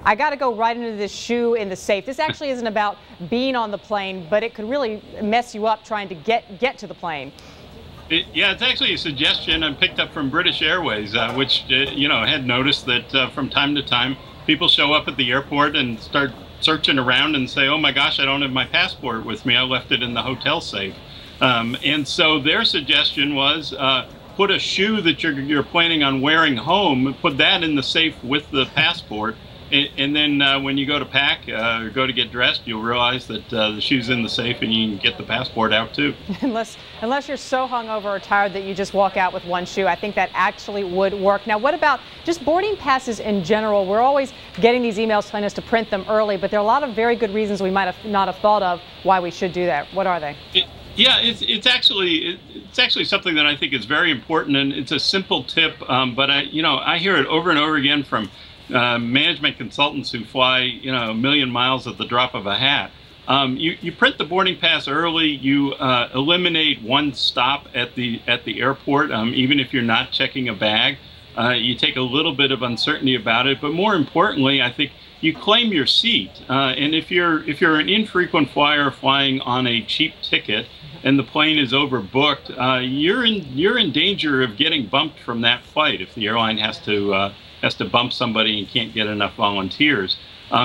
I got to go right into this shoe in the safe. This actually isn't about being on the plane, but it could really mess you up trying to get to the plane. Yeah, it's actually a suggestion I picked up from British Airways, which, had noticed that from time to time, people show up at the airport and start searching around and say, oh my gosh, I don't have my passport with me. I left it in the hotel safe. And so their suggestion was put a shoe that you're planning on wearing home, put that in the safe with the passport. And then when you go to pack or go to get dressed, you'll realize that the shoe's in the safe and you can get the passport out too. Unless you're so hungover or tired that you just walk out with one shoe, I think that actually would work. Now, what about just boarding passes in general? We're always getting these emails telling us to print them early, but there are a lot of very good reasons we might have not have thought of why we should do that. What are they? Yeah, it's actually something that I think is very important, and it's a simple tip, but I hear it over and over again from management consultants who fly, a million miles at the drop of a hat. You print the boarding pass early. You eliminate one stop at the airport, even if you're not checking a bag. You take a little bit of uncertainty about it, but more importantly, I think you claim your seat. And if you're an infrequent flyer flying on a cheap ticket and the plane is overbooked, you're in danger of getting bumped from that flight if the airline has to bump somebody and can't get enough volunteers.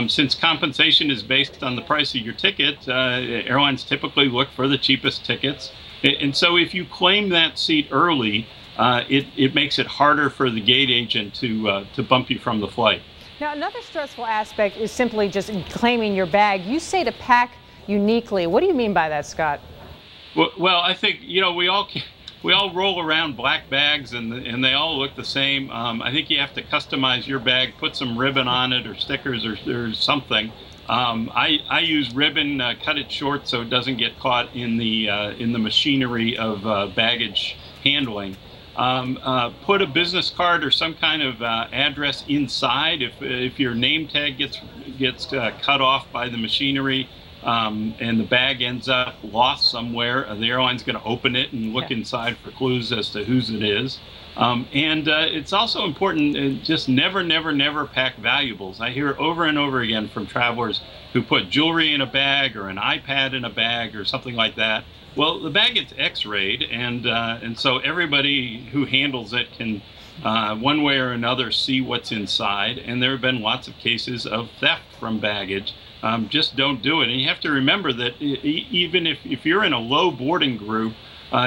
Since compensation is based on the price of your ticket, airlines typically look for the cheapest tickets. And so if you claim that seat early, it makes it harder for the gate agent to bump you from the flight. Now, another stressful aspect is simply just claiming your bag. You say to pack uniquely. What do you mean by that, Scott? Well, I think, we all roll around black bags and they all look the same. I think you have to customize your bag, put some ribbon on it or stickers or something. I use ribbon, cut it short so it doesn't get caught in the machinery of baggage handling. Put a business card or some kind of address inside if your name tag gets cut off by the machinery. And the bag ends up lost somewhere, the airline's going to open it and look inside for clues as to whose it is. And it's also important, just never pack valuables. I hear over and over again from travelers who put jewelry in a bag or an iPad in a bag or something like that. Well, the bag gets x-rayed, and so everybody who handles it can one way or another see what's inside. And there have been lots of cases of theft from baggage. Just don't do it. And you have to remember that even if you're in a low boarding group,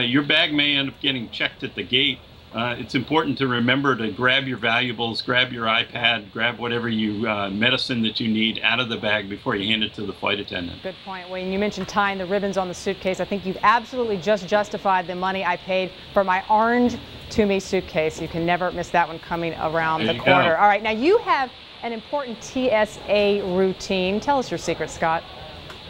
your bag may end up getting checked at the gate. It's important to remember to grab your valuables, grab your iPad, grab whatever medicine that you need out of the bag before you hand it to the flight attendant. Good point, Wayne. You mentioned tying the ribbons on the suitcase. I think you've absolutely just justified the money I paid for my orange To-Me suitcase. You can never miss that one coming around the corner. All right, now you have an important TSA routine. Tell us your secret, Scott.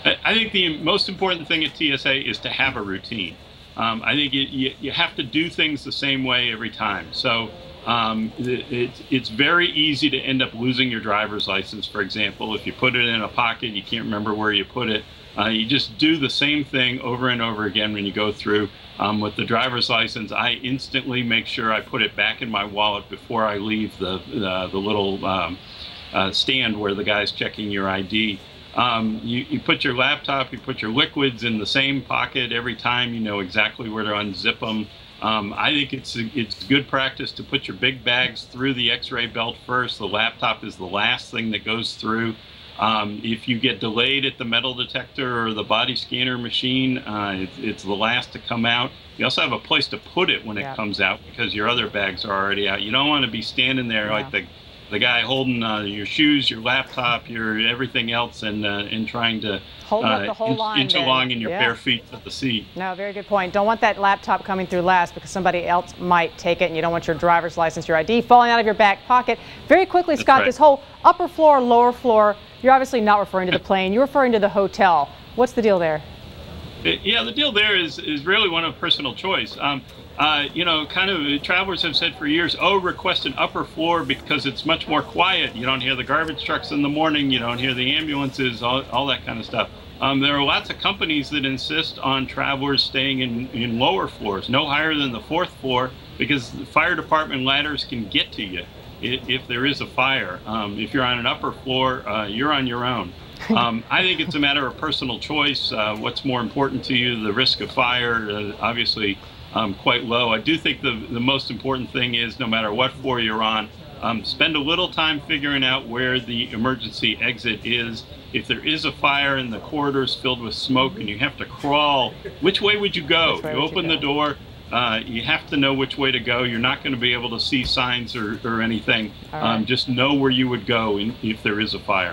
I think the most important thing at TSA is to have a routine. I think you have to do things the same way every time. So it's very easy to end up losing your driver's license, for example. If you put it in a pocket, you can't remember where you put it. You just do the same thing over and over again when you go through. With the driver's license, I instantly make sure I put it back in my wallet before I leave the little stand where the guy's checking your ID. You put your laptop, you put your liquids in the same pocket every time. You know exactly where to unzip them. I think it's good practice to put your big bags through the X-ray belt first. The laptop is the last thing that goes through. If you get delayed at the metal detector or the body scanner machine, it's the last to come out. You also have a place to put it when it comes out because your other bags are already out. You don't want to be standing there like the guy holding your shoes, your laptop, your everything else, and trying to hold up the whole line, inch along in your bare feet at the seat. No, very good point. Don't want that laptop coming through last because somebody else might take it, and you don't want your driver's license, your ID falling out of your back pocket. Very quickly, Scott, this whole upper floor, lower floor, you're obviously not referring to the plane. You're referring to the hotel. What's the deal there? Yeah, the deal there is really one of personal choice. Travelers have said for years, request an upper floor because it's much more quiet. You don't hear the garbage trucks in the morning. You don't hear the ambulances, all that kind of stuff. There are lots of companies that insist on travelers staying in lower floors, no higher than the 4th floor, because the fire department ladders can get to you. if there is a fire. If you're on an upper floor, you're on your own. I think it's a matter of personal choice. What's more important to you? The risk of fire, obviously, quite low. I do think the most important thing is, no matter what floor you're on, spend a little time figuring out where the emergency exit is. If there is a fire and the corridor is filled with smoke and you have to crawl, which way would you go? You open the door, you have to know which way to go. You're not going to be able to see signs or anything. Just know where you would go if there is a fire.